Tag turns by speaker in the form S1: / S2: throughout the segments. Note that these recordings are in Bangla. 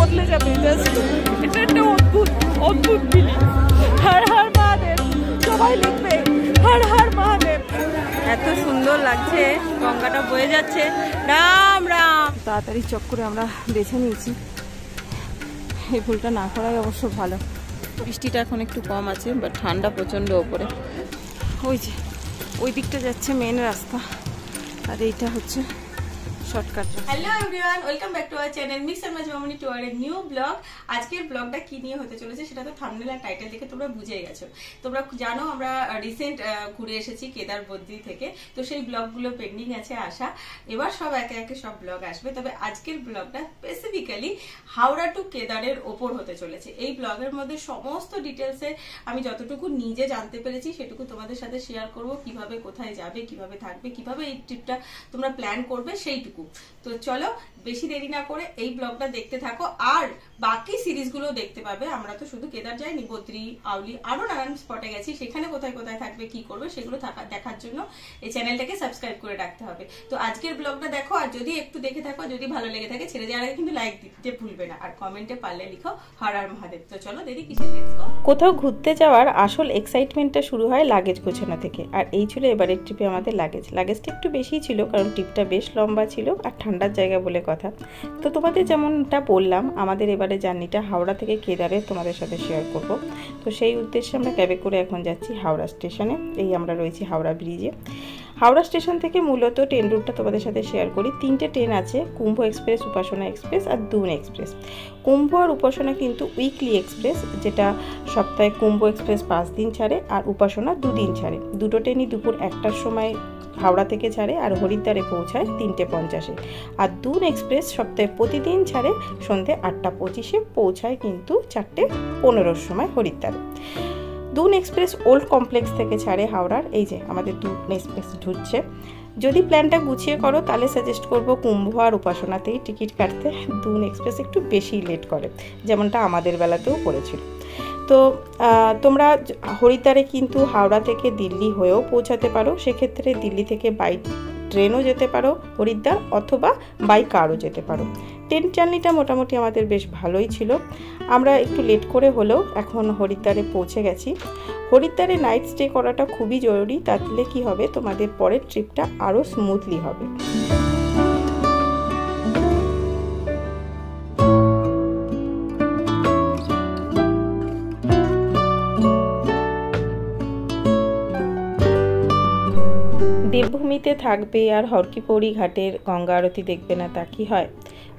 S1: বদলে যাবে। জাস্ট এটা একটা অদ্ভুত অদ্ভুত ফিলিং। হর হর মহাদেব, সবাই লিখবে হর হর মহাদেব। এত সুন্দর লাগছে, গঙ্গাটা বয়ে যাচ্ছে। রাম রাম। তাড়াতাড়ি চক্করে আমরা বেছে নিয়েছি, এই ভুলটা না করাই অবশ্য ভালো। বৃষ্টিটা এখন একটু কম আছে, বাট ঠান্ডা প্রচণ্ড ওপরে। ওই যে ওই দিকটা যাচ্ছে মেন রাস্তা, আর এইটা হচ্ছে shortcut. Hello everyone, welcome back to our channel mix and match Mamoni to our new blog. আজকের ব্লগটা কি নিয়ে হতে চলেছে সেটা তো থাম্বনেল আর টাইটেল দেখে তোমরা বুঝেই গেছো। তোমরা জানো আমরা রিসেন্ট ঘুরে এসেছি কেদার বদ্রি থেকে, তো সেই ব্লগগুলো পেন্ডিং আছে আসা। এবার সব একে একে সব ব্লগ আসবে, তবে আজকের ব্লগটা স্পেসিফিক্যালি হাওড়া টু কেদারের ওপর হতে চলেছে। এই ব্লগের মধ্যে সমস্ত ডিটেলসে আমি যতটুকু নিজে জানতে পেরেছি সেটুকু তোমাদের সাথে শেয়ার করব। কিভাবে কোথায় যাবে, কিভাবে থাকবে, কিভাবে এই ট্রিপটা তোমরা প্ল্যান করবে সেইটুকু। তো চলো বেশি দেরি না করে এই ব্লগটা দেখতে থাকো, আর বাকি সিরিজগুলো দেখতে পাবে। আমরা তো শুধু কেদার যাইনি, বদ্রি, আউলি, আরো নানান স্পটে গেছি। সেখানে কোথায় কোথায় থাকবে, কি করবে, সেগুলো দেখার জন্য এই চ্যানেলটাকে সাবস্ক্রাইব করে রাখতে হবে। তো আজকের ব্লগটা দেখো, আর যদি একটু দেখে থাকো, যদি ভালো লেগে থাকে ছেড়ে যাওয়ার আগে কিন্তু লাইক দিতে ভুলবে না, আর কমেন্টে পারলে লিখো হর হর মহাদেব। তো চলো দেরি কিসের, লেটস গো। কোথাও ঘুরতে যাওয়ার আসল এক্সাইটমেন্টটা শুরু হয় লাগেজ গোছানো থেকে, আর এই ছিল এবারের ট্রিপে আমাদের লাগেজটা একটু বেশিই ছিল, কারণ ট্রিপটা বেশ লম্বা ছিল আর ঠান্ডার জায়গা বলে কথা। তো তোমাদের যেমনটা বললাম, আমাদের এবারে জার্নিটা হাওড়া থেকে কেদারে তোমাদের সাথে শেয়ার করব। তো সেই উদ্দেশ্যে আমরা ক্যাবে করে এখন যাচ্ছি হাওড়া স্টেশনে। এই আমরা রয়েছি হাওড়া ব্রিজে। হাওড়া স্টেশন থেকে মূলত ট্রেন রুটটা তোমাদের সাথে শেয়ার করি। 3টে ট্রেন আছে, কুম্ভ এক্সপ্রেস, উপাসনা এক্সপ্রেস আর দুন এক্সপ্রেস। কুম্ভ আর উপাসনা কিন্তু উইকলি এক্সপ্রেস, যেটা সপ্তাহে কুম্ভ এক্সপ্রেস 5 দিন ছাড়ে আর উপাসনা 2 দিন ছাড়ে। দুটো ট্রেনই দুপুর 1টার সময় হাওড়া থেকে ছাড়ে আর হরিদ্বারে পৌঁছায় 3:50-এ। আর দুন এক্সপ্রেস সপ্তাহে প্রতিদিন ছাড়ে সন্ধ্যে 8:25-এ, পৌঁছায় কিন্তু 4:15-র সময় হরিদ্বারে। দুন এক্সপ্রেস ওল্ড কমপ্লেক্স থেকে ছাড়ে হাওড়ার। এই যে আমাদের দুন এক্সপ্রেস ঢুকছে। যদি প্ল্যানটা গুছিয়ে করো তাহলে সাজেস্ট করব কুম্ভ আর উপাসনাতেই টিকিট কাটতে। দুন এক্সপ্রেস একটু বেশি লেট করে, যেমনটা আমাদের বেলাতেও করেছিল। তো তোমরা হরিদ্বারে কিন্তু হাওড়া থেকে দিল্লি হয়েও পৌঁছাতে পারো। সেক্ষেত্রে দিল্লি থেকে বাই ট্রেনও যেতে পারো হরিদ্বার, অথবা বাই কারও যেতে পারো। ট্রেন জার্নিটা মোটামুটি আমাদের বেশ ভালোই ছিল। আমরা একটু লেট করে হলেও এখন হরিদ্বারে পৌঁছে গেছি। হরিদ্বারে নাইট স্টে করাটা খুবই জরুরি, তাহলে কি হবে, তোমাদের পরের ট্রিপটা আরও স্মুথলি হবে। দেবভূমিতে থাকবে আর হরকিপৌড়ি ঘাটের গঙ্গা আরতি দেখবে না, তা কি হয়?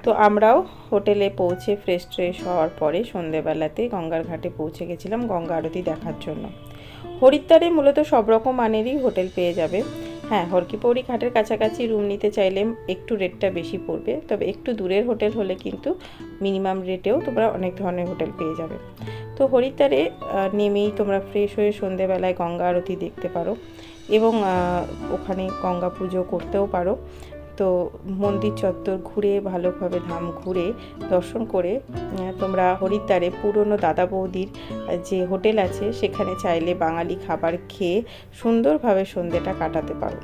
S1: তো আমরাও হোটেলে পৌঁছে ফ্রেশ হওয়ার পরে সন্ধেবেলাতে গঙ্গার ঘাটে পৌঁছে গেছিলাম গঙ্গা আরতি দেখার জন্য। হরিদ্বারে মূলত সব রকম মানেরই হোটেল পেয়ে যাবে। হ্যাঁ, হরকিপৌড়ি ঘাটের কাছাকাছি রুম নিতে চাইলে একটু রেটটা বেশি পড়বে, তবে একটু দূরের হোটেল হলে কিন্তু মিনিমাম রেটেও তোমরা অনেক ধরনের হোটেল পেয়ে যাবে। তো হরিদ্বারে নেমেই তোমরা ফ্রেশ হয়ে সন্ধেবেলায় গঙ্গা আরতি দেখতে পারো এবং ওখানে গঙ্গা পুজো করতেও পারো। তো মন্দির চত্বর ঘুরে, ভালোভাবে ধাম ঘুরে দর্শন করে তোমরা হরিদ্বারে পুরনো দাদা বৌদির যে হোটেল আছে সেখানে চাইলে বাঙালি খাবার খেয়ে সুন্দরভাবে সন্ধ্যেটা কাটাতে পারো।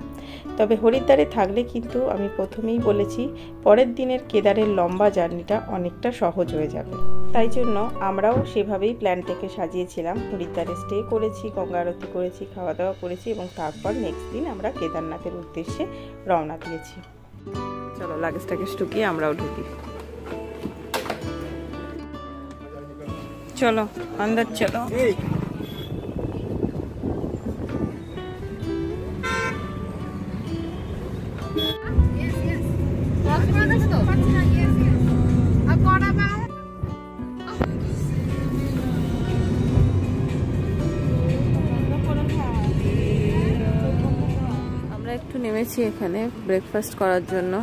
S1: তবে হরিদ্বারে থাকলে কিন্তু আমি প্রথমেই বলেছি, পরের দিনের কেদারের লম্বা জার্নিটা অনেকটা সহজ হয়ে যাবে। তাই জন্য আমরাও সেভাবেই প্ল্যানটাকে সাজিয়েছিলাম। হরিদ্বারে স্টে করেছি, গঙ্গা আরতি করেছি, খাওয়া দাওয়া করেছি এবং তারপর নেক্সট দিন আমরা কেদারনাথের উদ্দেশ্যে রওনা দিয়েছি। চলো লাগেজটাকে ঢুকিয়ে আমরাও ঢুকি। চলো আন্দাজ, চলো। আমরা একটু নেমেছি এখানে ব্রেকফাস্ট করার জন্য,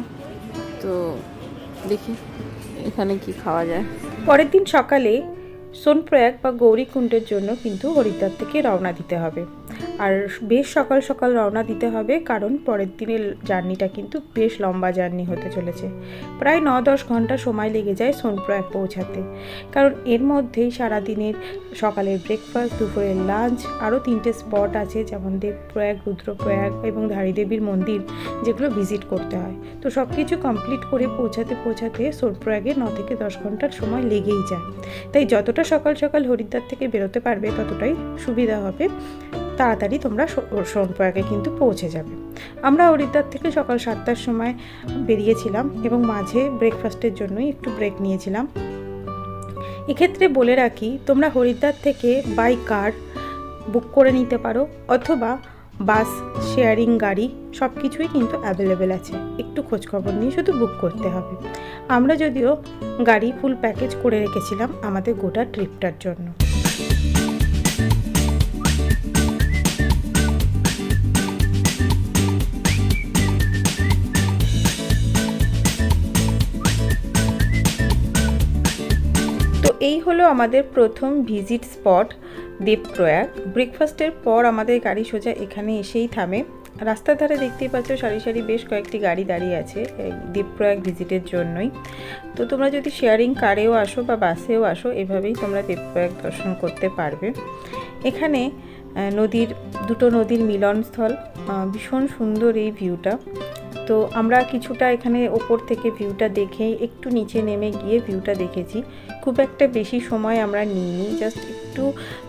S1: তো দেখি এখানে কি খাওয়া যায়। পরের দিন সকালে সোনপ্রয়াগ বা গৌরীকুণ্ডের জন্য কিন্তু হরিদ্বার থেকে রওনা দিতে হবে।
S2: আর বেশ সকাল সকাল রওনা দিতে হবে, কারণ পরের দিনের জার্নিটা কিন্তু বেশ লম্বা জার্নি হতে চলেছে। প্রায় 9-10 ঘন্টা সময় লেগে যায় সোনপ্রয়াগ পৌঁছাতে, কারণ এর মধ্যেই সারাদিনের সকালের ব্রেকফাস্ট, দুপুরের লাঞ্চ, আরও 3টে স্পট আছে যেমন দেবপ্রয়াগ, রুদ্রপ্রয়াগ এবং ধারীদেবীর মন্দির, যেগুলো ভিজিট করতে হয়। তো সব কিছু কমপ্লিট করে পৌঁছাতে সোনপ্রয়াগে 9 থেকে 10 ঘন্টার সময় লেগেই যায়। তাই যতটা সকাল সকাল হরিদ্বার থেকে বেরোতে পারবে ততটাই সুবিধা হবে, তাড়াতাড়ি তোমরা সোনপ্রয়াগে কিন্তু পৌঁছে যাবে। আমরা হরিদ্বার থেকে সকাল 7টার সময় বেরিয়েছিলাম এবং মাঝে ব্রেকফাস্টের জন্যই একটু ব্রেক নিয়েছিলাম। এক্ষেত্রে বলে রাখি, তোমরা হরিদ্বার থেকে বাই কার বুক করে নিতে পারো, অথবা বাস, শেয়ারিং গাড়ি সব কিছুই কিন্তু অ্যাভেলেবেল আছে। একটু খোঁজখবর নিয়ে শুধু বুক করতে হবে। আমরা যদিও গাড়ি ফুল প্যাকেজ করে রেখেছিলাম আমাদের গোটা ট্রিপটার জন্য। তো এই হলো আমাদের প্রথম ভিজিট স্পট দেবপ্রয়াগ। ব্রেকফাস্টের পর আমাদের গাড়ি সোজা এখানে এসেই থামে। রাস্তার ধারে দেখতেই পাচ্ছ সারি সারি বেশ কয়েকটি গাড়ি দাঁড়িয়ে আছে এই দেবপ্রয়াগ ভিজিটের জন্যই। তো তোমরা যদি শেয়ারিং কারেও আসো বা বাসেও আসো, এভাবেই তোমরা দেবপ্রয়াগ দর্শন করতে পারবে। এখানে দুটো নদীর মিলনস্থল, ভীষণ সুন্দর এই ভিউটা। তো আমরা কিছুটা এখানে ওপর থেকে ভিউটা দেখে একটু নিচে নেমে গিয়ে ভিউটা দেখেছি। খুব একটা বেশি সময় আমরা নিইনি, জাস্ট একটু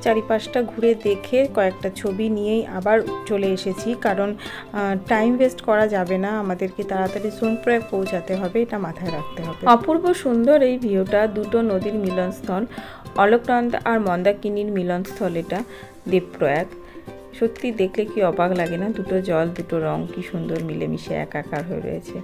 S2: চারিপাশটা ঘুরে দেখে কয়েকটা ছবি নিয়েই আবার চলে এসেছি, কারণ টাইম ওয়েস্ট করা যাবে না, আমাদেরকে তাড়াতাড়ি সোনপ্রয়াগ পৌঁছাতে হবে, এটা মাথায় রাখতে হবে। অপূর্ব সুন্দর এই ভিউটা, দুটো নদীর মিলনস্থল, অলকনন্দা আর মন্দাকিনীর মিলনস্থল এটা দেবপ্রয়াগ। সত্যি দেখলে কি অবাক লাগে না, দুটো জল দুটো রং কি সুন্দর মিলেমিশে একাকার হয়ে রয়েছে।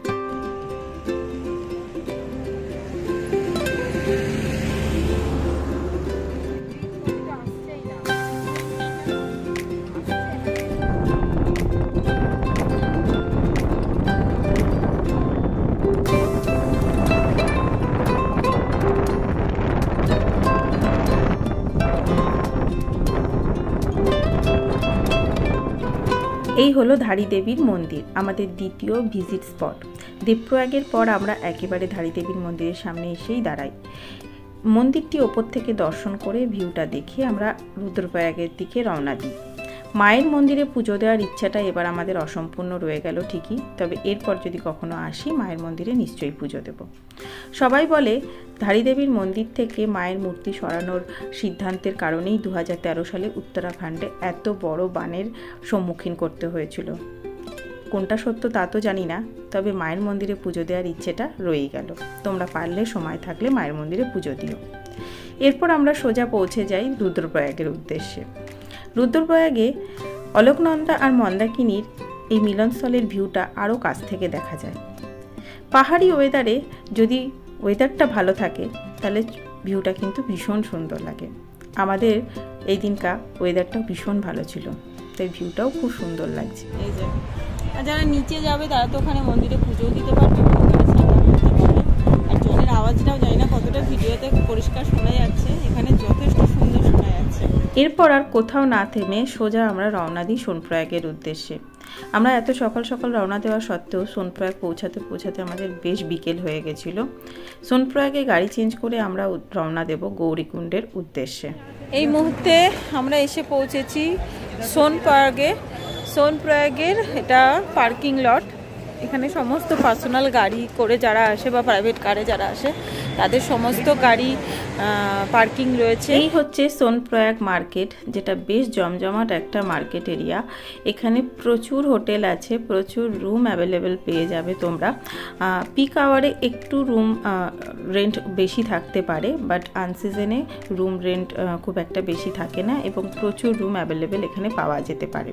S2: এই হলো ধারীদেবীর মন্দির, আমাদের দ্বিতীয় ভিজিট স্পট। দেবপ্রয়াগের পর আমরা একেবারে ধারীদেবীর মন্দিরের সামনে এসেই দাঁড়াই। মন্দিরটি ওপর থেকে দর্শন করে ভিউটা দেখে আমরা রুদ্রপ্রয়াগের দিকে রওনা দিই। মায়ের মন্দিরে পুজো দেওয়ার ইচ্ছাটা এবার আমাদের অসম্পূর্ণ রয়ে গেল ঠিকই, তবে এরপর যদি কখনো আসি মায়ের মন্দিরে নিশ্চয়ই পুজো দেব। সবাই বলে ধারীদেবীর মন্দির থেকে মায়ের মূর্তি সরানোর সিদ্ধান্তের কারণেই 2013 সালে উত্তরাখণ্ডে এত বড় বানের সম্মুখীন করতে হয়েছিল। কোনটা সত্য তা তো জানি না, তবে মায়ের মন্দিরে পুজো দেওয়ার ইচ্ছেটা রয়েই গেল। তোমরা পারলে সময় থাকলে মায়ের মন্দিরে পুজো দিও। এরপর আমরা সোজা পৌঁছে যাই রুদ্রপ্রয়াগের উদ্দেশ্যে। রুদ্রপ্রয়াগে অলকনন্দা আর মন্দাকিনীর এই মিলনস্থলের ভিউটা আরও কাছ থেকে দেখা যায়। পাহাড়ি ওয়েদারে যদি ওয়েদারটা ভালো থাকে তাহলে ভিউটা কিন্তু ভীষণ সুন্দর লাগে। আমাদের এই দিনকার ওয়েদারটা ভীষণ ভালো ছিল, তাই ভিউটাও খুব সুন্দর লাগছে।
S1: এই যে আর যারা নিচে যাবে তারা তো ওখানে মন্দিরে পুজোও দিতে পারবে, আর জলের আওয়াজটাও জানি না কতটা ভিডিওতে পরিষ্কার শোনা যাচ্ছে, এখানে যথেষ্ট সুন্দর শোনা যাচ্ছে।
S2: এরপর আর কোথাও না থেমে সোজা আমরা রওনা দিই সোনপ্রয়াগের উদ্দেশ্যে। আমরা এত সকাল সকাল রওনা দেওয়া সত্ত্বেও সোনপ্রয়াগ পৌঁছাতে আমাদের বেশ বিকেল হয়ে গেছিল। সোনপ্রয়াগে গাড়ি চেঞ্জ করে আমরা রওনা দেব গৌরীকুণ্ডের উদ্দেশ্যে।
S1: এই মুহূর্তে আমরা এসে পৌঁছেছি সোনপ্রয়াগের এটা পার্কিং লট। এখানে সমস্ত পার্সোনাল গাড়ি করে যারা আসে বা প্রাইভেট কারে যারা আসে তাদের সমস্ত গাড়ি পার্কিং রয়েছে।
S2: এই হচ্ছে সোনপ্রয়াগ মার্কেট, যেটা বেশ জমজমাট একটা মার্কেট এরিয়া। এখানে প্রচুর হোটেল আছে, প্রচুর রুম অ্যাভেলেবেল পেয়ে যাবে তোমরা। পিক আওয়ারে একটু রুম রেন্ট বেশি থাকতে পারে, বাট আনসিজনে রুম রেন্ট খুব একটা বেশি থাকে না এবং প্রচুর রুম অ্যাভেলেবেল এখানে পাওয়া যেতে পারে।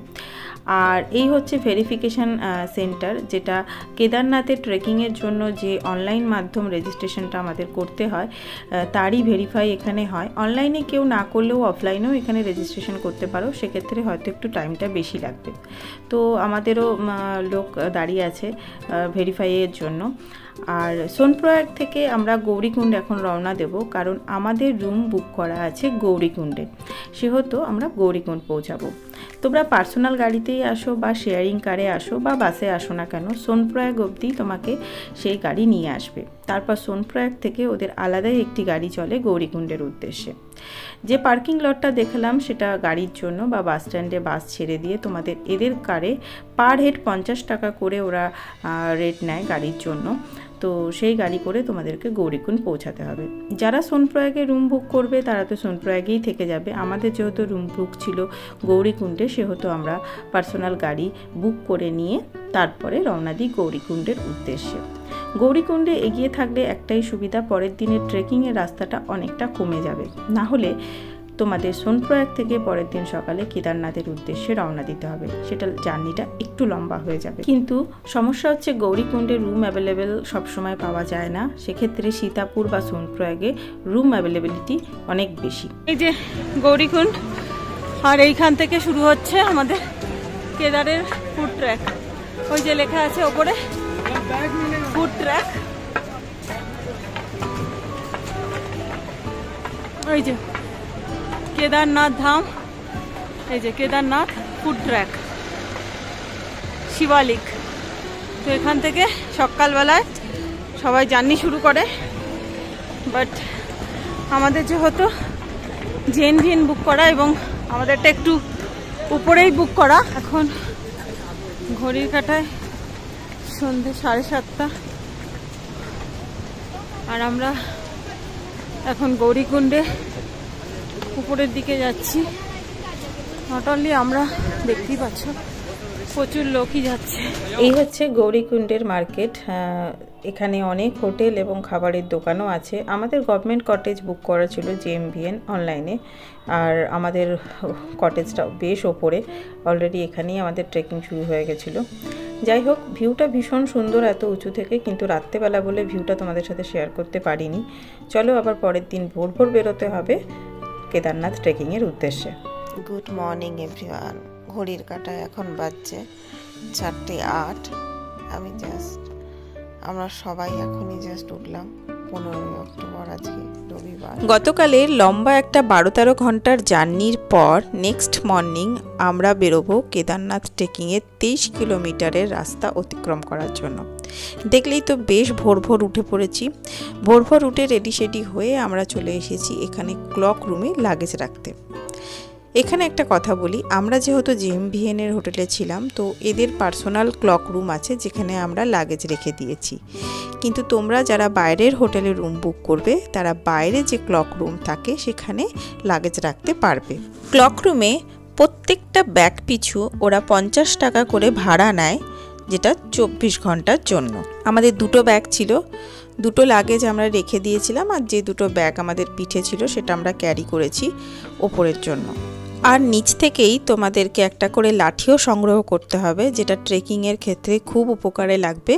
S2: আর এই হচ্ছে ভেরিফিকেশান সেন্টার, যেটা কেদারনাথের ট্রেকিংয়ের জন্য যে অনলাইন মাধ্যম রেজিস্ট্রেশনটা আমাদের করতে হয় তারই ভেরিফাই এখানে হয়। অনলাইনে কেউ না করলেও অফলাইনেও এখানে রেজিস্ট্রেশন করতে পারো, সেক্ষেত্রে হয়তো একটু টাইমটা বেশি লাগবে। তো আমাদেরও লোক দাঁড়িয়ে আছে ভেরিফাইয়ের জন্য। আর সোনপ্রয়াগ থেকে আমরা গৌরীকুণ্ড এখন রওনা দেব, কারণ আমাদের রুম বুক করা আছে গৌরীকুণ্ডে, সেহেতু আমরা গৌরীকুণ্ড পৌঁছাবো। তোমরা পার্সোনাল গাড়িতেই আসো বা শেয়ারিং কারে আসো বা বাসে আসো না কেন, সোনপ্রয়াগ অবধি তোমাকে সেই গাড়ি নিয়ে আসবে। তারপর সোনপ্রয়াগ থেকে ওদের আলাদাই একটি গাড়ি চলে গৌরীকুণ্ডের উদ্দেশ্যে। যে পার্কিং লটটা দেখলাম সেটা গাড়ির জন্য, বা বাস স্ট্যান্ডে বাস ছেড়ে দিয়ে তোমাদের এদের কারে পার হেড 50 টাকা করে ওরা রেট নেয় গাড়ির জন্য। তো সেই গাড়ি করে তোমাদেরকে গৌরীকুণ্ড পৌঁছাতে হবে। যারা সোনপ্রয়াগে রুম বুক করবে তারা তো সোনপ্রয়াগেই থেকে যাবে। আমাদের যেহেতু রুম বুক ছিল গৌরীকুণ্ডে, সেহেতু আমরা পার্সোনাল গাড়ি বুক করে নিয়ে তারপরে রওনা দিই গৌরীকুণ্ডের উদ্দেশ্যে। গৌরীকুণ্ডে এগিয়ে থাকলে একটাই সুবিধা, পরের দিনের ট্রেকিংয়ের রাস্তাটা অনেকটা কমে যাবে। না হলে তোমাদের সোনপ্রয়াগ থেকে পরের দিন সকালে কেদারনাথের উদ্দেশ্যে রওনা দিতে হবে, সেটা জার্নিটা একটু লম্বা হয়ে যাবে। কিন্তু সমস্যা হচ্ছে গৌরীকুণ্ডে রুম অ্যাভেলেবেল সবসময় পাওয়া যায় না, সেক্ষেত্রে সীতাপুর বা সোনপ্রয়াগে রুম অ্যাভেলেবিলিটি অনেক বেশি।
S1: এই যে গৌরীকুণ্ড, আর এইখান থেকে শুরু হচ্ছে আমাদের কেদারের ফুড ট্র্যাক। ওই যে লেখা আছে ওপরে ফুড ট্র্যাক, ওই যে কেদারনাথ ধাম, এই যে কেদারনাথ ফুড ট্র্যাক, শিবালিক। তো এখান থেকে সকালবেলায় সবাই জার্নি শুরু করে, বাট আমাদের যেহেতু জেএনভিএন বুক করা এবং আমাদেরটা একটু উপরেই বুক করা, এখন ঘড়ির কাঁটায় সন্ধ্যে 7:30, আর আমরা এখন গৌরীকুণ্ডে উপরের দিকে যাচ্ছি। নট অনলি আমরা, দেখতেই পাচ্ছ প্রচুর লোকই যাচ্ছে।
S2: এই হচ্ছে গৌরীকুণ্ডের মার্কেট। এখানে অনেক হোটেল এবং খাবারের দোকানও আছে। আমাদের গভর্নমেন্ট কটেজ বুক করা ছিল জেএমভিএন অনলাইনে, আর আমাদের কটেজটা বেশ ওপরে, অলরেডি এখানেই আমাদের ট্রেকিং শুরু হয়ে গেছিলো। যাই হোক, ভিউটা ভীষণ সুন্দর এত উঁচু থেকে, কিন্তু রাত্রেবেলা বলে ভিউটা তোমাদের সাথে শেয়ার করতে পারিনি। চলো আবার পরের দিন ভোর ভোর বেরোতে হবে কেদারনাথ ট্রেকিংয়ের উদ্দেশ্যে।
S3: Good morning everyone. ঘড়ির কাঁটায় এখন বাজছে 4:08। আমরা সবাই এখনই জাস্ট উঠলাম। 15 অক্টোবর, আজকে রবিবার।
S2: গতকালের লম্বা একটা 12-13 ঘন্টার জার্নির পর নেক্সট মর্নিং আমরা বেরোবো কেদারনাথ ট্রেকিংয়ের 23 কিলোমিটারের রাস্তা অতিক্রম করার জন্য। দেখলেই তো বেশ ভোর ভোর উঠে পড়েছি। ভোর ভোর উঠে রেডি সেডি হয়ে আমরা চলে এসেছি এখানে ক্লক রুমে লাগেজ রাখতে। এখানে একটা কথা বলি, আমরা যেহেতু জেএমভিএনের হোটেলে ছিলাম, তো এদের পার্সোনাল ক্লক রুম আছে যেখানে আমরা লাগেজ রেখে দিয়েছি। কিন্তু তোমরা যারা বাইরের হোটেলে রুম বুক করবে তারা বাইরে যে ক্লক রুম থাকে সেখানে লাগেজ রাখতে পারবে। ক্লক রুমে প্রত্যেকটা ব্যাগ পিছু ওরা 50 টাকা করে ভাড়া নেয়, যেটা 24 ঘন্টার জন্য। আমাদের 2টো ব্যাগ ছিল, 2টো লাগেজ আমরা রেখে দিয়েছিলাম, আর যে 2টো ব্যাগ আমাদের পিঠে ছিল সেটা আমরা ক্যারি করেছি ওপরের জন্য। আর নিচ থেকেই তোমাদেরকে একটা করে লাঠিও সংগ্রহ করতে হবে, যেটা ট্রেকিংয়ের ক্ষেত্রে খুব উপকারে লাগবে।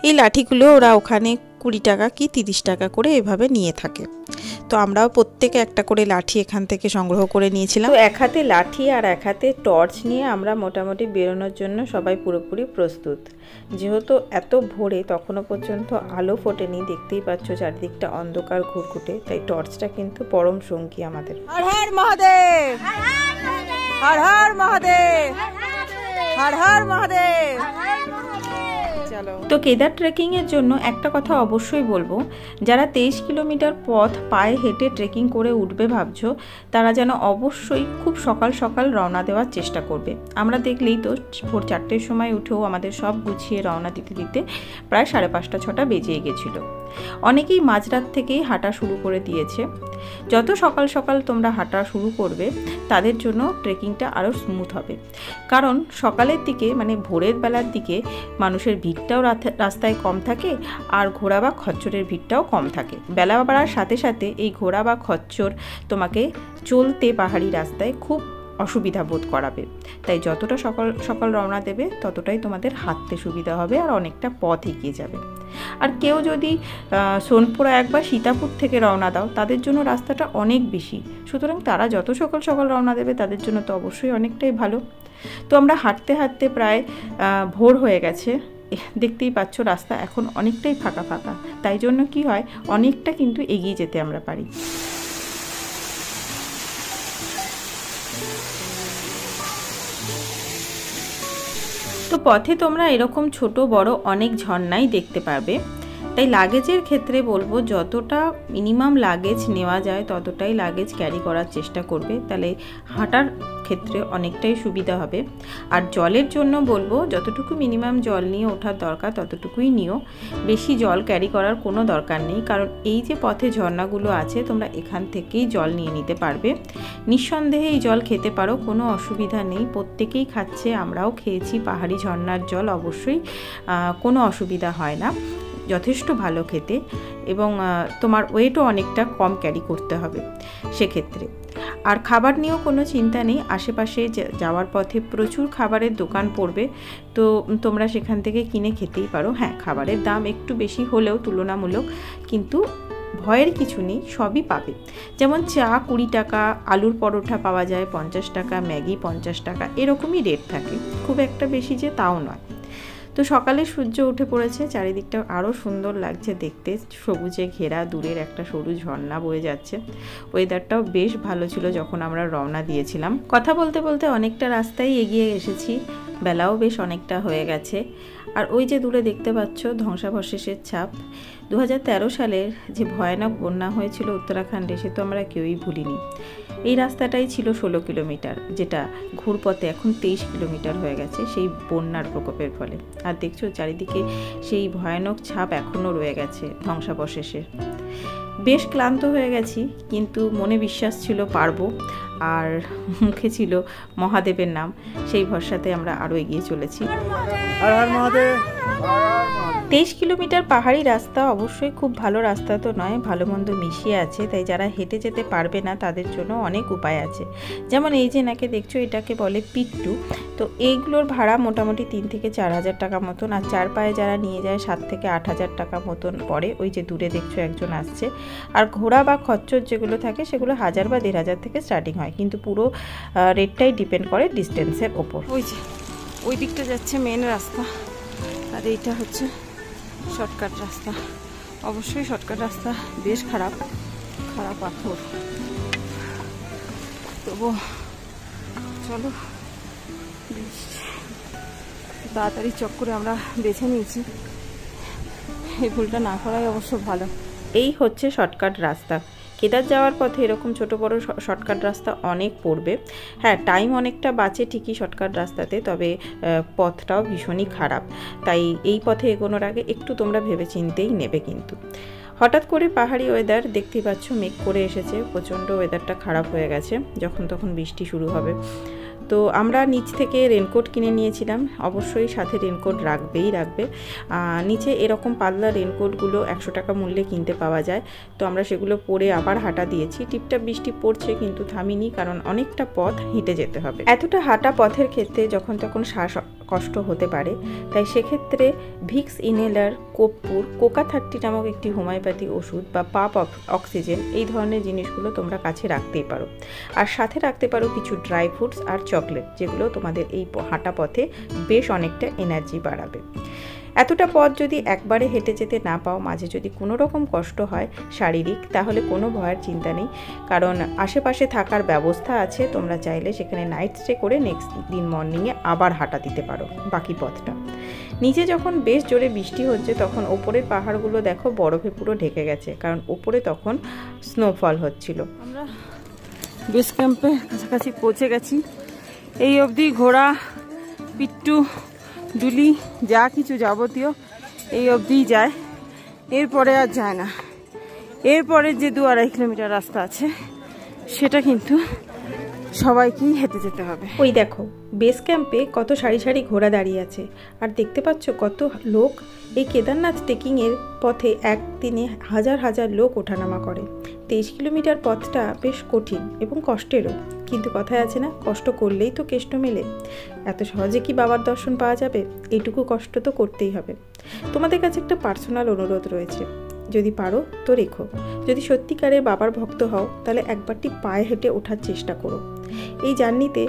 S2: এই লাঠিগুলো ওরা ওখানে 20 টাকা কি 30 টাকা করে এভাবে নিয়ে থাকে। তো আমরাও প্রত্যেকে একটা করে লাঠি এখান থেকে সংগ্রহ করে নিয়েছিলাম। তো এক হাতে লাঠি আর এক হাতে টর্চ নিয়ে আমরা মোটামুটি বেরোনোর জন্য সবাই পুরোপুরি প্রস্তুত। যেহেতু এত ভোরে তখনও পর্যন্ত আলো ফোটেনি, দেখতেই পাচ্ছ চারদিকটা অন্ধকার ঘুরঘুটে, তাই টর্চটা কিন্তু পরম সঙ্গী আমাদের।
S1: হর হর মহাদেব, হর হর মহাদেব, হর হর মহাদেব।
S2: তো কেদার ট্রেকিংয়ের জন্য একটা কথা অবশ্যই বলবো, যারা 23 কিলোমিটার পথ পায়ে হেঁটে ট্রেকিং করে উঠবে ভাবছো, তারা যেন অবশ্যই খুব সকাল সকাল রওনা দেওয়ার চেষ্টা করবে। আমরা দেখলেই তো ভোর 4টের সময় উঠেও আমাদের সব গুছিয়ে রওনা দিতে দিতে প্রায় 5:30-6টা বেজে গেছিলো। অনেকেই মাঝরাত থেকেই হাঁটা শুরু করে দিয়েছে। যত সকাল সকাল তোমরা হাঁটা শুরু করবে তাদের জন্য ট্রেকিংটা আরও স্মুথ হবে, কারণ সকালের দিকে মানে ভোরের বেলার দিকে মানুষের ভিড়টাও রাস্তায় কম থাকে, আর ঘোড়া বা খচ্চরের ভিড়টাও কম থাকে। বেলা বাড়ার সাথে সাথে এই ঘোড়া বা খচ্চর তোমাকে চলতে পাহাড়ি রাস্তায় খুব অসুবিধা বোধ করাবে। তাই যতটা সকাল সকাল রওনা দেবে ততটাই তোমাদের হাঁটতে সুবিধা হবে, আর অনেকটা পথ এগিয়ে যাবে। আর কেউ যদি সোনপ্রয়াগ বা সীতাপুর থেকে রওনা দাও, তাদের জন্য রাস্তাটা অনেক বেশি, সুতরাং তারা যত সকাল সকাল রওনা দেবে তাদের জন্য তো অবশ্যই অনেকটাই ভালো। তো আমরা হাঁটতে হাঁটতে প্রায় ভোর হয়ে গেছে, দেখতেই পাচ্ছ রাস্তা এখন অনেকটাই ফাঁকা ফাঁকা, তাই জন্য কি হয় অনেকটা কিন্তু এগিয়ে যেতে আমরা পারি। তো পথে তোমরা এরকম ছোট বড় অনেক ঝর্ণাই দেখতে পাবে। তাই লাগেজের ক্ষেত্রে বলবো যতটা মিনিমাম লাগেজ নেওয়া যায় ততটাই লাগেজ ক্যারি করার চেষ্টা করবে, তাহলে হাঁটার ক্ষেত্রে অনেকটাই সুবিধা হবে। আর জলের জন্য বলবো যতটুকু মিনিমাম জল নিয়ে ওঠার দরকার ততটুকুই নিও, বেশি জল ক্যারি করার কোনো দরকার নেই, কারণ এই যে পথে ঝর্ণাগুলো আছে তোমরা এখান থেকেই জল নিয়ে নিতে পারবে। নিঃসন্দেহে এই জল খেতে পারো, কোনো অসুবিধা নেই, প্রত্যেকেই খাচ্ছে, আমরাও খেয়েছি পাহাড়ি ঝর্ণার জল, অবশ্যই কোনো অসুবিধা হয় না, যথেষ্ট ভালো খেতে, এবং তোমার ওয়েটও অনেকটা কম ক্যারি করতে হবে সেক্ষেত্রে। আর খাবার নিয়েও কোনো চিন্তা নেই, আশেপাশে যাওয়ার পথে প্রচুর খাবারের দোকান পড়বে, তো তোমরা সেখান থেকে কিনে খেতেই পারো। হ্যাঁ, খাবারের দাম একটু বেশি হলেও তুলনামূলক, কিন্তু ভয়ের কিছু নেই, সবই পাবে। যেমন চা 20 টাকা, আলুর পরোটা পাওয়া যায় 50 টাকা, ম্যাগি 50 টাকা, এরকমই রেট থাকে, খুব একটা বেশি যে তাও নয়। তো সকালে সূর্য উঠে পড়েছে, চারিদিকটা আরও সুন্দর লাগছে দেখতে, সবুজে ঘেরা, দূরের একটা সরু ঝর্ণা বয়ে যাচ্ছে। ওয়েদারটাও বেশ ভালো ছিল যখন আমরা রওনা দিয়েছিলাম। কথা বলতে বলতে অনেকটা রাস্তায় এগিয়ে এসেছি, বেলাও বেশ অনেকটা হয়ে গেছে। আর ওই যে দূরে দেখতে পাচ্ছ ধ্বংসাবশেষের ছাপ। 2013 সালের যে ভয়ানক বন্যা হয়েছিল উত্তরাখণ্ডে, সে তো আমরা কেউই ভুলিনি। এই রাস্তাটাই ছিল 16 কিলোমিটার, যেটা ঘুরপথে এখন 23 কিলোমিটার হয়ে গেছে সেই বন্যার প্রকোপের ফলে। আর দেখছো চারিদিকে সেই ভয়ানক ছাপ এখনও রয়ে গেছে ধ্বংসাবশেষের। বেশ ক্লান্ত হয়ে গেছি, কিন্তু মনে বিশ্বাস ছিল পারবো, আর মুখে ছিল মহাদেবের নাম, সেই ভরসাতে আমরা আরও এগিয়ে চলেছি। 23 কিলোমিটার পাহাড়ি রাস্তা অবশ্যই খুব ভালো রাস্তা তো নয়, ভালো মন্দ মিশিয়ে আছে, তাই যারা হেঁটে যেতে পারবে না তাদের জন্য অনেক উপায় আছে। যেমন এই যে নাকে দেখছো, এটাকে বলে পিট্টু, তো এইগুলোর ভাড়া মোটামুটি 3 থেকে 4 হাজার টাকা মতন, আর 4 পায়ে যারা নিয়ে যায় 7 থেকে 8 হাজার টাকা মতন পড়ে। ওই যে দূরে দেখছো একজন আসছে। আর ঘোড়া বা খচ্চর যেগুলো থাকে সেগুলো 1000 বা 1500 থেকে স্টার্টিং হয়, কিন্তু পুরো রেটটাই ডিপেন্ড করে ডিস্টেন্সের ওপর।
S1: ওই যে ওই দিকটা যাচ্ছে মেন রাস্তা, আর এইটা হচ্ছে শর্টকাট রাস্তা। অবশ্যই শর্টকাট রাস্তা বেশ খারাপ, খারাপ পাথর, তবু চলো তাড়াতাড়ি চক্করে আমরা বেছে নিয়েছি, এই ভুলটা না করাই অবশ্য ভালো।
S2: এই হচ্ছে শর্টকাট রাস্তা। কেদার যাওয়ার পথে এরকম ছোট বড় শর্টকাট রাস্তা অনেক পড়বে। হ্যাঁ, টাইম অনেকটা বাঁচে ঠিকই শর্টকাট রাস্তাতে, তবে পথটাও ভীষণই খারাপ, তাই এই পথে এগোনোর আগে একটু তোমরা ভেবেচিন্তেই নেবে। কিন্তু হঠাৎ করে পাহাড়ি ওয়েদার দেখতেই পাচ্ছ, মেঘ করে এসেছে, প্রচণ্ড ওয়েদারটা খারাপ হয়ে গেছে, যখন তখন বৃষ্টি শুরু হবে। তো আমরা নিচ থেকে রেনকোট কিনে নিয়েছিলাম, অবশ্যই সাথে রেনকোট রাখবে। নিচে এরকম পাতলা রেনকোটগুলো 100 টাকা মূল্যে কিনতে পাওয়া যায়, তো আমরা সেগুলো পরে আবার হাঁটা দিয়েছি। টিপটাপ বৃষ্টি পড়ছে কিন্তু থামিনি, কারণ অনেকটা পথ হেঁটে যেতে হবে। এতটা হাঁটা পথের ক্ষেত্রে যখন তখন শ্বাস কষ্ট হতে পারে, তাই সেক্ষেত্রে ভিক্স ইনহেলার, কর্পূর, কোকা 30 নামক একটি হোমিওপ্যাথি ওষুধ বা পাপ অক্সিজেন, এই ধরনের জিনিসগুলো তোমরা কাছে রাখতেই পারো। আর সাথে রাখতে পারো কিছু ড্রাই ফ্রুটস আর চকলেট, যেগুলো তোমাদের এই হাঁটা পথে বেশ অনেকটা এনার্জি বাড়াবে। এতটা পথ যদি একবারে হেঁটে যেতে না পাও, মাঝে যদি কোনো রকম কষ্ট হয় শারীরিক, তাহলে কোনো ভয়ের চিন্তা নেই, কারণ আশেপাশে থাকার ব্যবস্থা আছে। তোমরা চাইলে সেখানে নাইট স্টে করে নেক্সট দিন মর্নিংয়ে আবার হাঁটা দিতে পারো বাকি পথটা। নিচে যখন বেশ জোরে বৃষ্টি হচ্ছে, তখন ওপরের পাহাড়গুলো দেখো বরফে পুরো ঢেকে গেছে, কারণ ওপরে তখন স্নোফল হচ্ছিল।
S1: আমরা বেস ক্যাম্পে কাছাকাছি পৌঁছে গেছি। এই অবধি ঘোড়া, পিট্টু, ডুলি, যা কিছু যাবতীয় এই অবধিই যায়, এরপরে আর যায় না। এরপরে যে 2-2.5 কিলোমিটার রাস্তা আছে, সেটা কিন্তু সবাইকেই হেঁটে যেতে হবে।
S2: ওই দেখো বেস ক্যাম্পে কত সারি সারি ঘোড়া দাঁড়িয়ে আছে, আর দেখতে পাচ্ছ কত লোক। এই কেদারনাথ ট্রেকিংয়ের পথে একদিনে হাজার হাজার লোক ওঠানামা করে। 23 কিলোমিটার পথটা বেশ কঠিন এবং কষ্টেরও, কিন্তু কথায় আছে না, কষ্ট করলেই তো কেষ্ট মেলে। এত সহজে কি বাবার দর্শন পাওয়া যাবে? এইটুকু কষ্ট তো করতেই হবে। তোমাদের কাছে একটা পার্সোনাল অনুরোধ রয়েছে, যদি পারো তো রেখো। যদি সত্যিকারের বাবার ভক্ত হও, তাহলে একবারটি পায়ে হেঁটে ওঠার চেষ্টা করো। এই জার্নিতে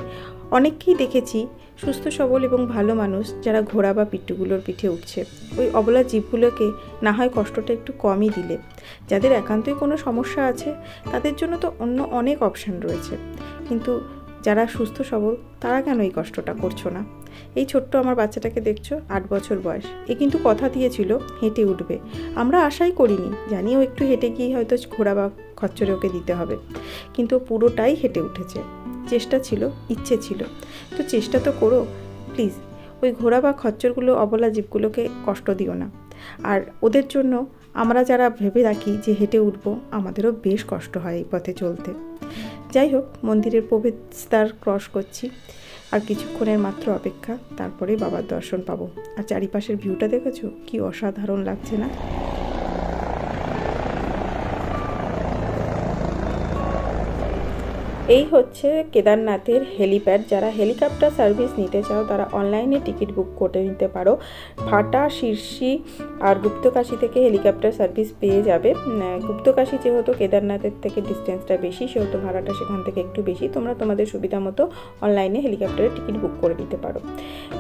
S2: অনেককেই দেখেছি সুস্থ সবল এবং ভালো মানুষ যারা ঘোড়া বা পিট্টুগুলোর পিঠে উঠছে, ওই অবলা জীবগুলোকে না হয় কষ্টটা একটু কমই দিলে। যাদের একান্তই কোনো সমস্যা আছে তাদের জন্য তো অন্য অনেক অপশান রয়েছে, কিন্তু যারা সুস্থ সবল তারা কেন এই কষ্টটা করছো না? এই ছোট্ট আমার বাচ্চাটাকে দেখছো, 8 বছর বয়স, এ কিন্তু কথা দিয়েছিল হেঁটে উঠবে। আমরা আশাই করিনি, জানিও একটু হেঁটে গিয়ে হয়তো ঘোড়া বা খচ্চরে ওকে দিতে হবে, কিন্তু পুরোটাই হেঁটে উঠেছে। চেষ্টা ছিল, ইচ্ছে ছিল, তো চেষ্টা তো করো প্লিজ। ওই ঘোড়া বা খচ্চরগুলো, অবলা জীবগুলোকে কষ্ট দিও না। আর ওদের জন্য আমরা যারা ভেবে রাখি যে হেঁটে উঠবো, আমাদেরও বেশ কষ্ট হয় এই পথে চলতে। যাই হোক, মন্দিরের প্রবেশদ্বার ক্রস করছি, আর কিছুক্ষণের মাত্র অপেক্ষা, তারপরে বাবার দর্শন পাবো। আর চারিপাশের ভিউটা দেখেছো কি অসাধারণ লাগছে না? এই হচ্ছে কেদারনাথের হেলিপ্যাড। যারা হেলিকপ্টার সার্ভিস নিতে চাও তারা অনলাইনে টিকিট বুক করে নিতে পারো। ফাটা, শিরসি আর গুপ্তকাশী থেকে হেলিকপ্টার সার্ভিস পেয়ে যাবে। গুপ্তকাশী যেহেতু কেদারনাথের থেকে ডিস্টেন্সটা বেশি, সেহেতু ভাড়াটা সেখান থেকে একটু বেশি। তোমরা তোমাদের সুবিধা মতো অনলাইনে হেলিকপ্টারের টিকিট বুক করে নিতে পারো।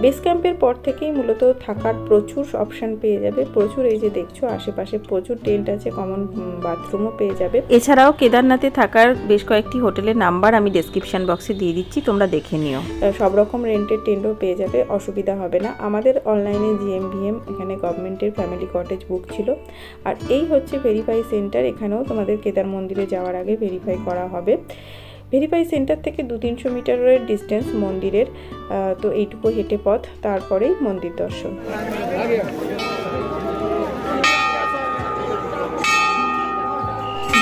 S2: বেস ক্যাম্পের পর থেকেই মূলত থাকার প্রচুর অপশান পেয়ে যাবে, প্রচুর। এই যে দেখছো আশেপাশে প্রচুর টেন্ট আছে, কমন বাথরুমও পেয়ে যাবে। এছাড়াও কেদারনাথে থাকার বেশ কয়েকটি হোটেলের নাম্বার আমি ডেসক্রিপশন বক্সে দিয়ে দিচ্ছি, তোমরা দেখে নিও। সব রকম রেন্টের টেন্টও পেয়ে যাবে, অসুবিধা হবে না। আমাদের অনলাইনে GMVM এখানে গভর্নমেন্টের ফ্যামিলি কটেজ বুক ছিল। আর এই হচ্ছে ভেরিফাই সেন্টার, এখানেও তোমাদের কেদার মন্দিরে যাওয়ার আগে ভেরিফাই করা হবে। ভেরিফাই সেন্টার থেকে 200-300 মিটারের ডিস্টেন্স মন্দিরের, তো এইটুকু হেঁটে পথ, তারপরেই মন্দির দর্শন।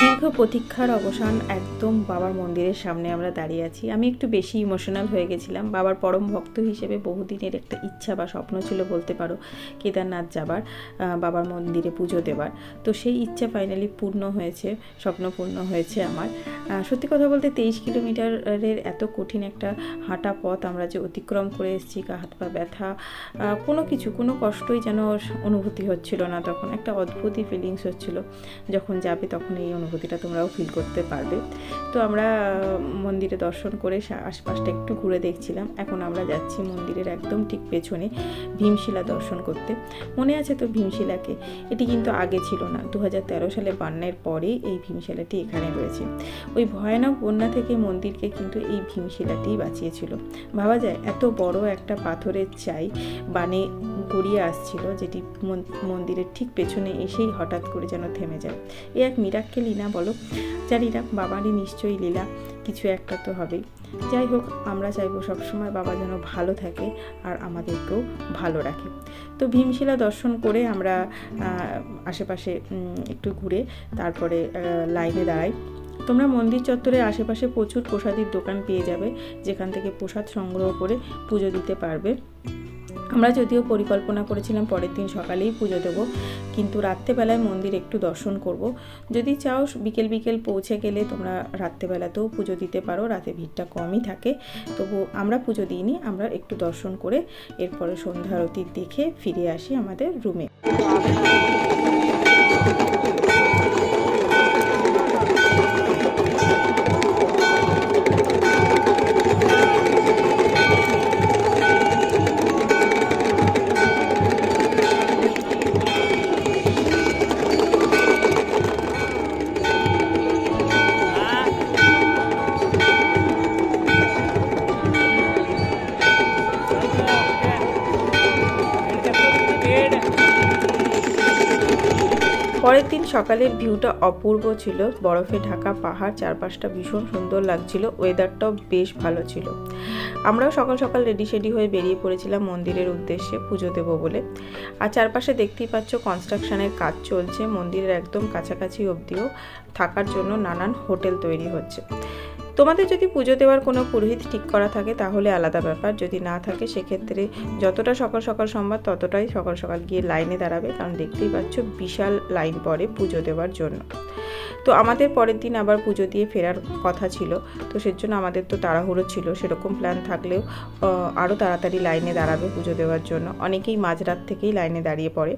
S2: দীর্ঘ প্রতীক্ষার অবসান, একদম বাবার মন্দিরের সামনে আমরা দাঁড়িয়ে আছি। আমি একটু বেশি ইমোশনাল হয়ে গেছিলাম। বাবার পরম ভক্ত হিসেবে বহুদিনের একটা ইচ্ছা বা স্বপ্ন ছিল বলতে পারো, কেদারনাথ যাবার, বাবার মন্দিরে পুজো দেবার। তো সেই ইচ্ছা ফাইনালি পূর্ণ হয়েছে, স্বপ্ন পূর্ণ হয়েছে আমার। সত্যি কথা বলতে 23 কিলোমিটারের এত কঠিন একটা হাঁটা পথ আমরা যে অতিক্রম করে এসেছি, হাত পা ব্যথা, কোনো কষ্টই যেন অনুভূতি হচ্ছিল না। তখন একটা অদ্ভুতই ফিলিংস হচ্ছিল। যখন যাবে তখন এই অনুভূতিটা তোমরাও ফিল করতে পারবে। তো আমরা মন্দিরে দর্শন করে আশপাশটা একটু ঘুরে দেখছিলাম। এখন আমরা যাচ্ছি মন্দিরের একদম ঠিক পেছনে ভীমশিলা দর্শন করতে। মনে আছে তো ভীমশিলাকে? এটি কিন্তু আগে ছিল না, 2013 সালে বন্যার পরেই এই ভীমশিলাটি এখানে রয়েছে। ওই ভয়ানক বন্যা থেকে মন্দিরকে কিন্তু এই ভীমশিলাটিই বাঁচিয়েছিল। ভাবা যায় এত বড় একটা পাথরের চাই বানে গড়িয়ে আসছিল, যেটি মন্দিরের ঠিক পেছনে এসেই হঠাৎ করে যেন থেমে যায়। এ এক মিরাক্কেলই না বলো? জানি না, বাবারই নিশ্চয়ই লীলা, কিছু একটা তো হবেই। যাই হোক, আমরা চাইবো সবসময় বাবা যেন ভালো থাকে আর আমাদেরকেও ভালো রাখে। তো ভীমশিলা দর্শন করে আমরা আশেপাশে একটু ঘুরে তারপরে লাইনে দাঁড়াই। তোমরা মন্দির চত্বরের আশেপাশে প্রচুর প্রসাদের দোকান পেয়ে যাবে, যেখান থেকে প্রসাদ সংগ্রহ করে পুজো দিতে পারবে। আমরা যদিও পরিকল্পনা করেছিলাম পরের দিন সকালেই পুজো দেবো, কিন্তু রাত্রেবেলায় মন্দির একটু দর্শন করব। যদি চাও বিকেল পৌঁছে গেলে তোমরা রাত্রেবেলাতেও পুজো দিতে পারো, রাতে ভিড়টা কমই থাকে। তবু আমরা পুজো দিইনি, আমরা একটু দর্শন করে এরপরে সন্ধ্যা আরতি দেখে ফিরে আসি আমাদের রুমে। পরের দিন সকালের ভিউটা অপূর্ব ছিল, বরফে ঢাকা পাহাড়, চারপাশটা ভীষণ সুন্দর লাগছিল, ওয়েদারটাও বেশ ভালো ছিল। আমরাও সকাল সকাল রেডি হয়ে বেরিয়ে পড়েছিলাম মন্দিরের উদ্দেশ্যে পুজো দেবো বলে। আর চারপাশে দেখতেই পাচ্ছ কনস্ট্রাকশনের কাজ চলছে, মন্দিরের একদম কাছাকাছি অবধিও থাকার জন্য নানান হোটেল তৈরি হচ্ছে। তোমাদের যদি পুজো দেওয়ার কোনো পুরোহিত ঠিক করা থাকে তাহলে আলাদা ব্যাপার, যদি না থাকে সেক্ষেত্রে যতটা সকাল সকাল সম্ভব ততটাই সকাল সকাল গিয়ে লাইনে দাঁড়াবে, কারণ দেখতেই পাচ্ছ বিশাল লাইন পড়ে পুজো দেওয়ার জন্য। তো আমাদের পরের দিন আবার পুজো দিয়ে ফেরার কথা ছিল, তো সেজন্য আমাদের তো তাড়াহুড়ো ছিল। সেরকম প্ল্যান থাকলেও আরও তাড়াতাড়ি লাইনে দাঁড়াবে পুজো দেওয়ার জন্য। অনেকেই মাঝরাত থেকেই লাইনে দাঁড়িয়ে পড়ে,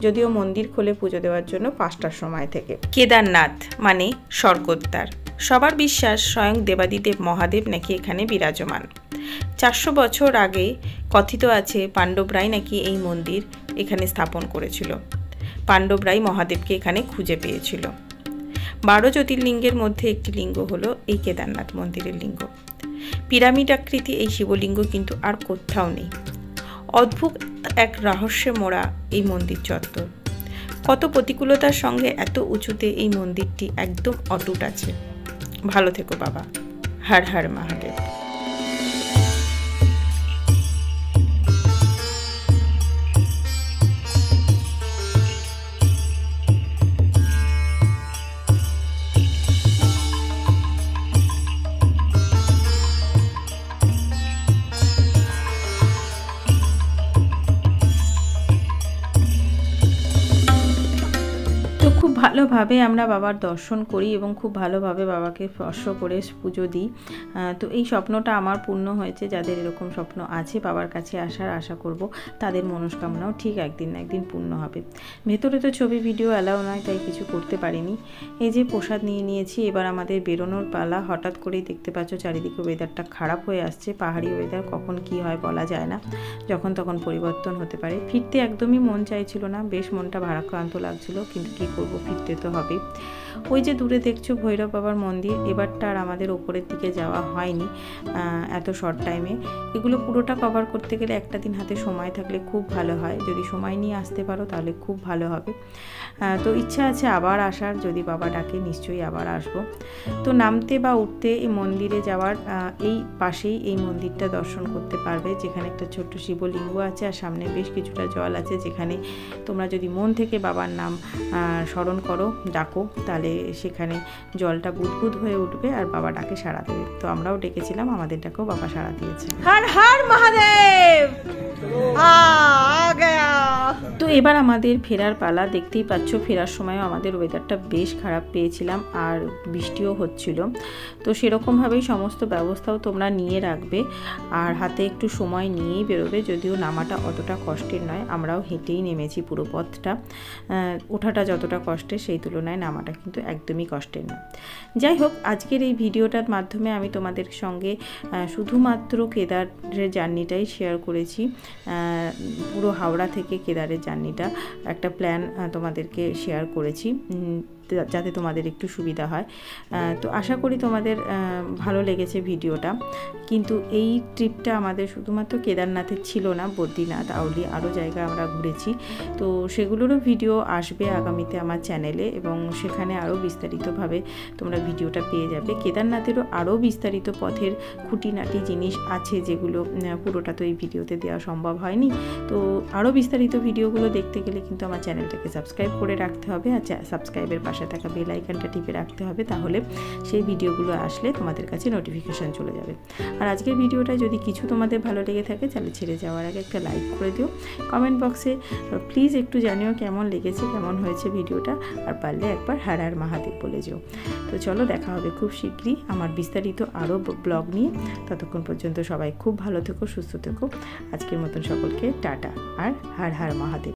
S2: যদিও মন্দির খোলে পুজো দেওয়ার জন্য 5টার সময় থেকে। কেদারনাথ মানে স্বর্গদ্বার, সবার বিশ্বাস স্বয়ং দেবাদিদেব মহাদেব নাকি এখানে বিরাজমান। 400 বছর আগে কথিত আছে পাণ্ডবরাই নাকি এই মন্দির এখানে স্থাপন করেছিল। পাণ্ডবরাই মহাদেবকে এখানে খুঁজে পেয়েছিল। 12 জ্যোতির্লিঙ্গের মধ্যে একটি লিঙ্গ হলো এই কেদারনাথ মন্দিরের লিঙ্গ। পিরামিড আকৃতি এই শিবলিঙ্গ কিন্তু আর কোথাও নেই। অদ্ভুত এক রহস্যে মোড়া এই মন্দির চত্বর। কত প্রতিকূলতার সঙ্গে এত উঁচুতে এই মন্দিরটি একদম অটুট আছে। ভালো থেকো বাবা। হর হর মহাদেব। খুব ভালোভাবে আমরা বাবার দর্শন করি এবং খুব ভালোভাবে বাবাকে স্পর্শ করে পুজো দিই। তো এই স্বপ্নটা আমার পূর্ণ হয়েছে। যাদের এরকম স্বপ্ন আছে বাবার কাছে আসার, আশা করব তাদের মনস্কামনাও ঠিক একদিন না একদিন পূর্ণ হবে। ভেতরে তো ছবি ভিডিও অ্যালাউ নয়, তাই কিছু করতে পারিনি। এই যে প্রসাদ নিয়ে নিয়েছি, এবার আমাদের বেরোনোর পালা। হঠাৎ করেই দেখতে পাচ্ছ চারিদিকে ওয়েদারটা খারাপ হয়ে আসছে। পাহাড়ি ওয়েদার কখন কি হয় বলা যায় না, যখন তখন পরিবর্তন হতে পারে। ফিরতে একদমই মন চাইছিল না, বেশ মনটা ভারাক্রান্ত লাগছিল, কিন্তু কি করব, ফিরতে তো হবে। ওই যে দূরে দেখছো ভৈরব বাবার মন্দির। এবারটা আর আমাদের ওপরের দিকে যাওয়া হয়নি এত শর্ট টাইমে। এগুলো পুরোটা কভার করতে গেলে একটা দিন হাতে সময় থাকলে খুব ভালো হয়। যদি সময় নিয়ে আসতে পারো তাহলে খুব ভালো হবে। তো ইচ্ছা আছে আবার আসার, যদি বাবা ডাকে নিশ্চয়ই আবার আসবো। তো নামতে বা উঠতে এই মন্দিরে যাওয়ার এই পাশেই এই মন্দিরটা দর্শন করতে পারবে, যেখানে একটা ছোট্ট শিবলিঙ্গ আছে আর সামনে বেশ কিছুটা জল আছে, যেখানে তোমরা যদি মন থেকে বাবার নাম স্মরণ করো, ডাকো, তাহলে সেখানে জলটা বুদবুদ হয়ে উঠবে আর বাবা ডাকে সাড়া দেবে। তো আমরাও ডেকেছিলাম, আমাদের ডাকেও বাবা সাড়া দিয়েছে।
S1: হর হর মহাদেব।
S2: তো এবার আমাদের ফেরার পালা। দেখতেই পাচ্ছ ফেরার সময় আমাদের ওয়েদারটা বেশ খারাপ পেয়েছিলাম আর বৃষ্টিও হচ্ছিল। তো সেরকমভাবেই সমস্ত ব্যবস্থাও তোমরা নিয়ে রাখবে আর হাতে একটু সময় নিয়েই বেরোবে। যদিও নামাটা অতটা কষ্টের নয়, আমরাও হেঁটেই নেমেছি পুরো পথটা। ওঠাটা যতটা কষ্টের সেই তুলনায় নামাটা কিন্তু একদমই কষ্টের নয়। যাই হোক, আজকের এই ভিডিওটার মাধ্যমে আমি তোমাদের সঙ্গে শুধুমাত্র কেদারের জার্নিটাই শেয়ার করেছি। পুরো হাওড়া থেকে কেদারের জার্নিটা একটা প্ল্যান তোমাদেরকে শেয়ার করেছি, যাতে তোমাদের একটু সুবিধা হয়। তো আশা করি তোমাদের ভালো লেগেছে ভিডিওটা। কিন্তু এই ট্রিপটা আমাদের শুধুমাত্র কেদারনাথের ছিল না, বদ্রীনাথ, আউলি আরও জায়গা আমরা ঘুরেছি। তো সেগুলোরও ভিডিও আসবে আগামীতে আমার চ্যানেলে এবং সেখানে আরও বিস্তারিতভাবে তোমরা ভিডিওটা পেয়ে যাবে। কেদারনাথেরও আরও বিস্তারিত পথের খুঁটিনাটি জিনিস আছে, যেগুলো পুরোটা তো এই ভিডিওতে দেওয়া সম্ভব হয়নি। তো আরও বিস্তারিত ভিডিওগুলো দেখতে গেলে কিন্তু আমার চ্যানেলটাকে সাবস্ক্রাইব করে রাখতে হবে আর সাবস্ক্রাইবের পাশে থাকা বেল আইকনটা টিপে রাখতে হবে, তাহলে সেই ভিডিওগুলো আসলে তোমাদের কাছে নোটিফিকেশান চলে যাবে। আর আজকের ভিডিওটা যদি কিছু তোমাদের ভালো লেগে থাকে তাহলে ছেড়ে যাওয়ার আগে একটা লাইক করে দিও। কমেন্ট বক্সে প্লিজ একটু জানিও কেমন লেগেছে, কেমন হয়েছে ভিডিওটা, আর পারলে একবার হর হর মহাদেব বলে যেও। তো চলো, দেখা হবে খুব শীঘ্রই আমার বিস্তারিত আরও ব্লগ নিয়ে। ততক্ষণ পর্যন্ত সবাই খুব ভালো থেকো, সুস্থ থেকো। আজকের মতন সকলকে টাটা আর হর হর মহাদেব।